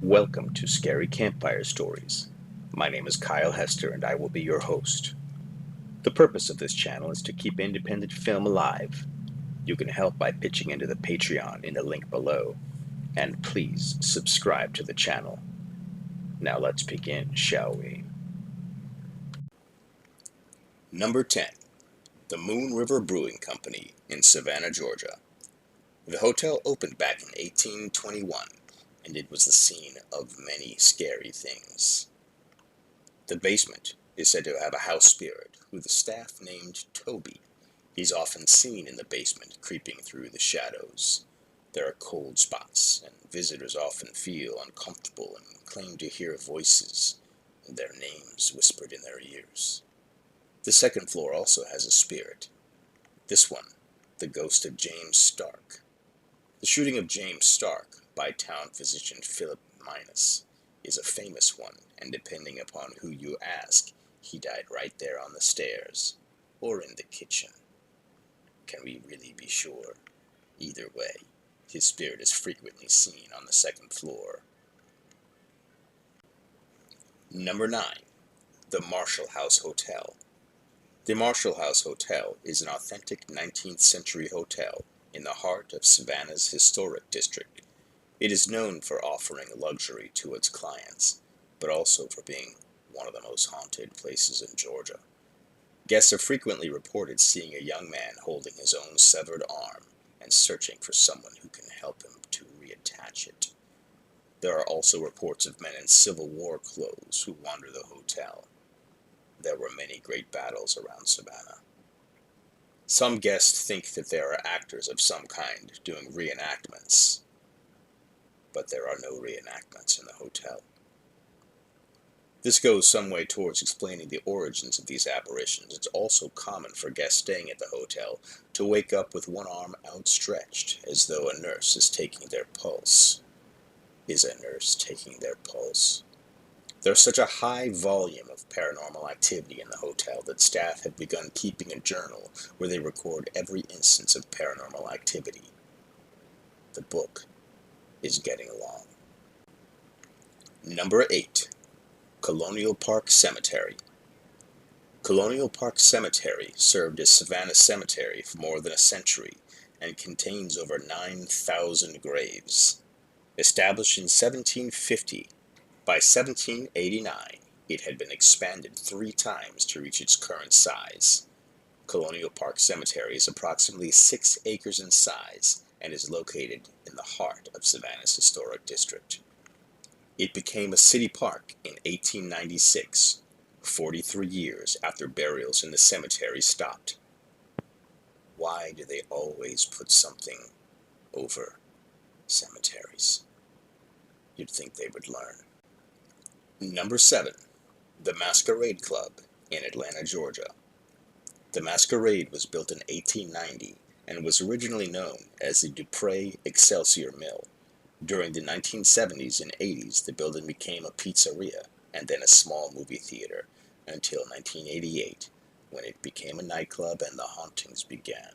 Welcome to Scary Campfire Stories. My name is Kyle Hester and I will be your host. The purpose of this channel is to keep independent film alive. You can help by pitching into the Patreon in the link below. And please subscribe to the channel. Now let's begin, shall we? Number 10. The Moon River Brewing Company in Savannah, Georgia. The hotel opened back in 1821, and it was the scene of many scary things. The basement is said to have a house spirit who the staff named Toby. He's often seen in the basement creeping through the shadows. There are cold spots, and visitors often feel uncomfortable and claim to hear voices and their names whispered in their ears. The second floor also has a spirit. This one, the ghost of James Stark. The shooting of James Stark by town physician Philip Minus is a famous one, and depending upon who you ask, he died right there on the stairs, or in the kitchen. Can we really be sure? Either way, his spirit is frequently seen on the second floor. Number 9. The Marshall House Hotel. The Marshall House Hotel is an authentic 19th century hotel in the heart of Savannah's historic district. It is known for offering luxury to its clients, but also for being one of the most haunted places in Georgia. Guests have frequently reported seeing a young man holding his own severed arm and searching for someone who can help him to reattach it. There are also reports of men in Civil War clothes who wander the hotel. There were many great battles around Savannah. Some guests think that there are actors of some kind doing reenactments, but there are no reenactments in the hotel. This goes some way towards explaining the origins of these apparitions. It's also common for guests staying at the hotel to wake up with one arm outstretched, as though a nurse is taking their pulse. Is a nurse taking their pulse? There's such a high volume of paranormal activity in the hotel that staff have begun keeping a journal where they record every instance of paranormal activity. The book is getting long. Number 8. Colonial Park Cemetery. Colonial Park Cemetery served as Savannah Cemetery for more than a century and contains over 9,000 graves. Established in 1750, by 1789 it had been expanded 3 times to reach its current size. Colonial Park Cemetery is approximately 6 acres in size and is located in the heart of Savannah's historic district. It became a city park in 1896, 43 years after burials in the cemetery stopped. Why do they always put something over cemeteries? You'd think they would learn. Number 7. The Masquerade Club in Atlanta, Georgia. The Masquerade was built in 1890 and was originally known as the Dupree Excelsior Mill. During the 1970s and 80s, the building became a pizzeria and then a small movie theater until 1988, when it became a nightclub and the hauntings began.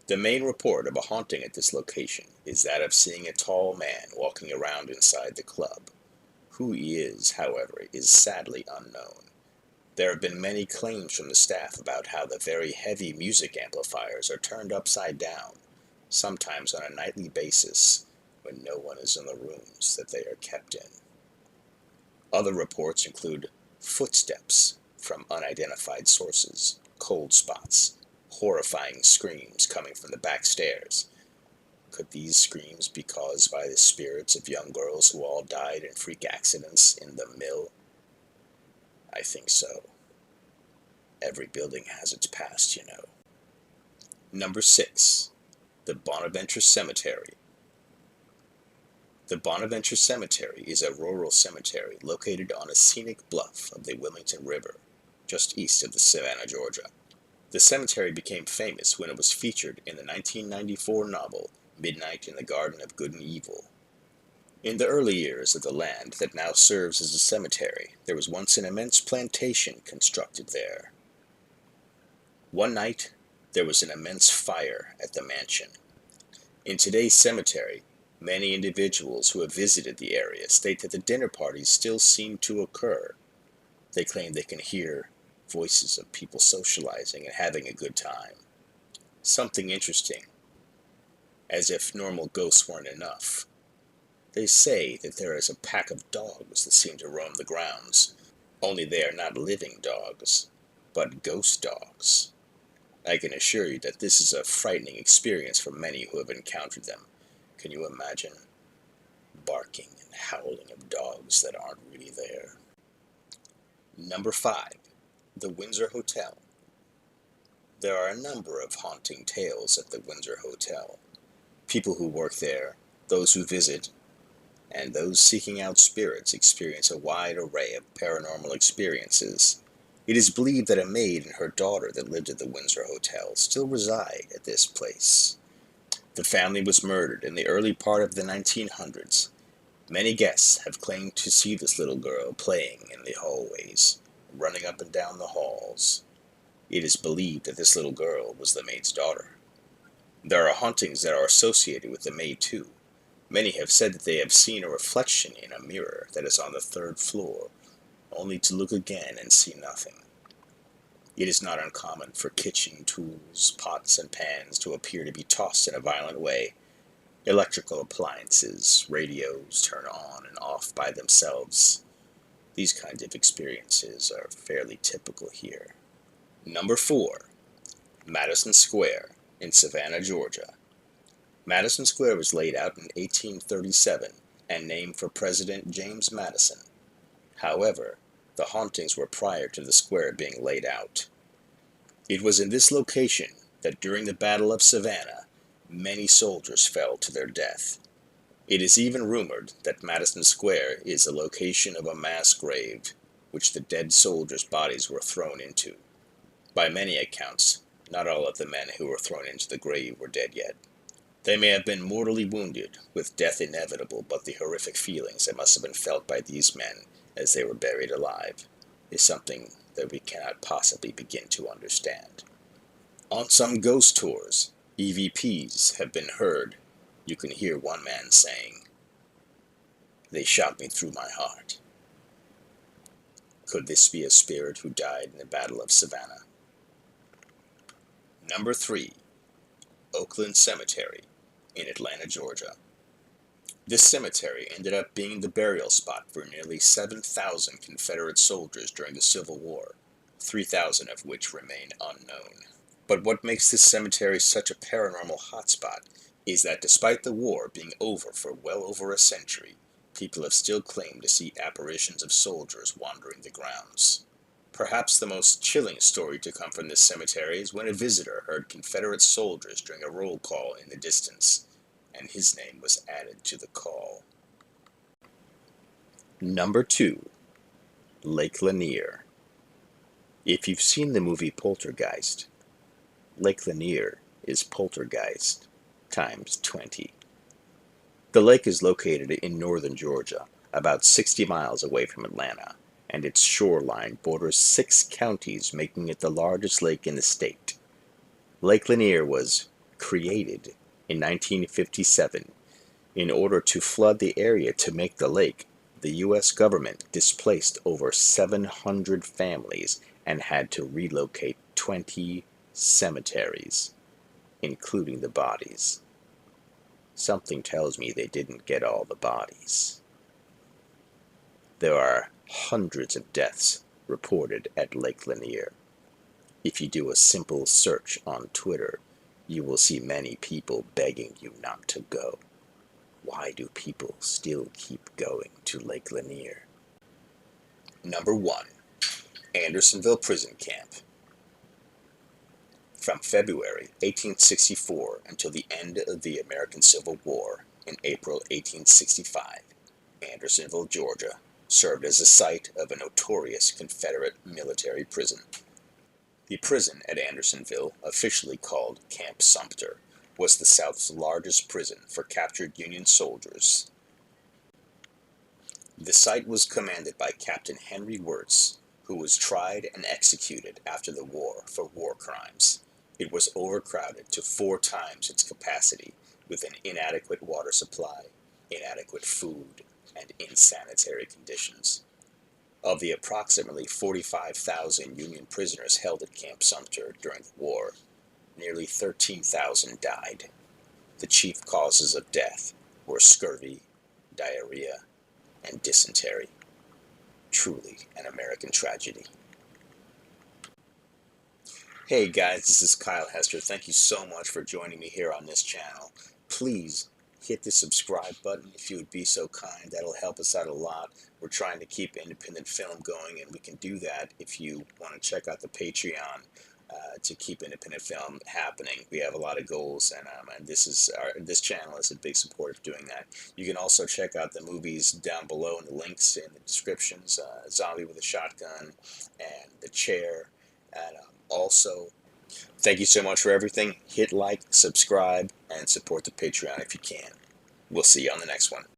The main report of a haunting at this location is that of seeing a tall man walking around inside the club. Who he is, however, is sadly unknown. There have been many claims from the staff about how the very heavy music amplifiers are turned upside down, sometimes on a nightly basis, when no one is in the rooms that they are kept in. Other reports include footsteps from unidentified sources, cold spots, horrifying screams coming from the back stairs. Could these screams be caused by the spirits of young girls who all died in freak accidents in the mill? I think so. Every building has its past, you know. Number 6. The Bonaventure Cemetery. The Bonaventure Cemetery is a rural cemetery located on a scenic bluff of the Wilmington River, just east of Savannah, Georgia. The cemetery became famous when it was featured in the 1994 novel Midnight in the Garden of Good and Evil. In the early years of the land that now serves as a cemetery, there was once an immense plantation constructed there. One night, there was an immense fire at the mansion. In today's cemetery, Many individuals who have visited the area state that the dinner parties still seem to occur. They claim they can hear voices of people socializing and having a good time. Something interesting, as if normal ghosts weren't enough. They say that there is a pack of dogs that seem to roam the grounds, only they are not living dogs, but ghost dogs. I can assure you that this is a frightening experience for many who have encountered them. Can you imagine? Barking and howling of dogs that aren't really there. Number 5. The Windsor Hotel. There are a number of haunting tales at the Windsor Hotel. People who work there, those who visit, and those seeking out spirits experience a wide array of paranormal experiences. It is believed that a maid and her daughter that lived at the Windsor Hotel still reside at this place. The family was murdered in the early part of the 1900s. Many guests have claimed to see this little girl playing in the hallways, running up and down the halls. It is believed that this little girl was the maid's daughter. There are hauntings that are associated with the maid too. Many have said that they have seen a reflection in a mirror that is on the third floor, only to look again and see nothing. It is not uncommon for kitchen tools, pots, and pans to appear to be tossed in a violent way. Electrical appliances, radios turn on and off by themselves. These kinds of experiences are fairly typical here. Number 4. Madison Square in Savannah, Georgia. Madison Square was laid out in 1837 and named for President James Madison. However, the hauntings were prior to the square being laid out. It was in this location that during the Battle of Savannah, many soldiers fell to their death. It is even rumored that Madison Square is the location of a mass grave, which the dead soldiers' bodies were thrown into. By many accounts, not all of the men who were thrown into the grave were dead yet. They may have been mortally wounded, with death inevitable, but the horrific feelings that must have been felt by these men as they were buried alive is something that we cannot possibly begin to understand. On some ghost tours, EVPs have been heard. You can hear one man saying, "They shot me through my heart." Could this be a spirit who died in the Battle of Savannah? Number 3. Oakland Cemetery in Atlanta, Georgia. This cemetery ended up being the burial spot for nearly 7,000 Confederate soldiers during the Civil War, 3,000 of which remain unknown. But what makes this cemetery such a paranormal hotspot is that despite the war being over for well over a century, people have still claimed to see apparitions of soldiers wandering the grounds. Perhaps the most chilling story to come from this cemetery is when a visitor heard Confederate soldiers during a roll call in the distance, and his name was added to the call. Number 2. Lake Lanier. If you've seen the movie Poltergeist, Lake Lanier is Poltergeist times 20. The lake is located in northern Georgia, about 60 miles away from Atlanta, and its shoreline borders 6 counties, making it the largest lake in the state. Lake Lanier was created in 1957. In order to flood the area to make the lake, the U.S. government displaced over 700 families and had to relocate 20 cemeteries, including the bodies. Something tells me they didn't get all the bodies. There are hundreds of deaths reported at Lake Lanier. If you do a simple search on Twitter, you will see many people begging you not to go. Why do people still keep going to Lake Lanier? Number 1. Andersonville Prison Camp. From February 1864 until the end of the American Civil War in April 1865, Andersonville, Georgia, served as the site of a notorious Confederate military prison. The prison at Andersonville, officially called Camp Sumter, was the South's largest prison for captured Union soldiers. The site was commanded by Captain Henry Wirtz, who was tried and executed after the war for war crimes. It was overcrowded to 4 times its capacity, with an inadequate water supply, inadequate food, and insanitary conditions. Of the approximately 45,000 Union prisoners held at Camp Sumter during the war, nearly 13,000 died. The chief causes of death were scurvy, diarrhea, and dysentery. Truly an American tragedy. Hey guys, this is Kyle Hester. Thank you so much for joining me here on this channel. Please hit the subscribe button if you would be so kind. That'll help us out a lot. We're trying to keep independent film going, and we can do that if you want to check out the Patreon to keep independent film happening. We have a lot of goals, and this channel is a big support of doing that. You can also check out the movies down below in the links in the descriptions. Zombie with a Shotgun and The Chair. And also, thank you so much for everything. Hit like, subscribe, and support the Patreon if you can. We'll see you on the next one.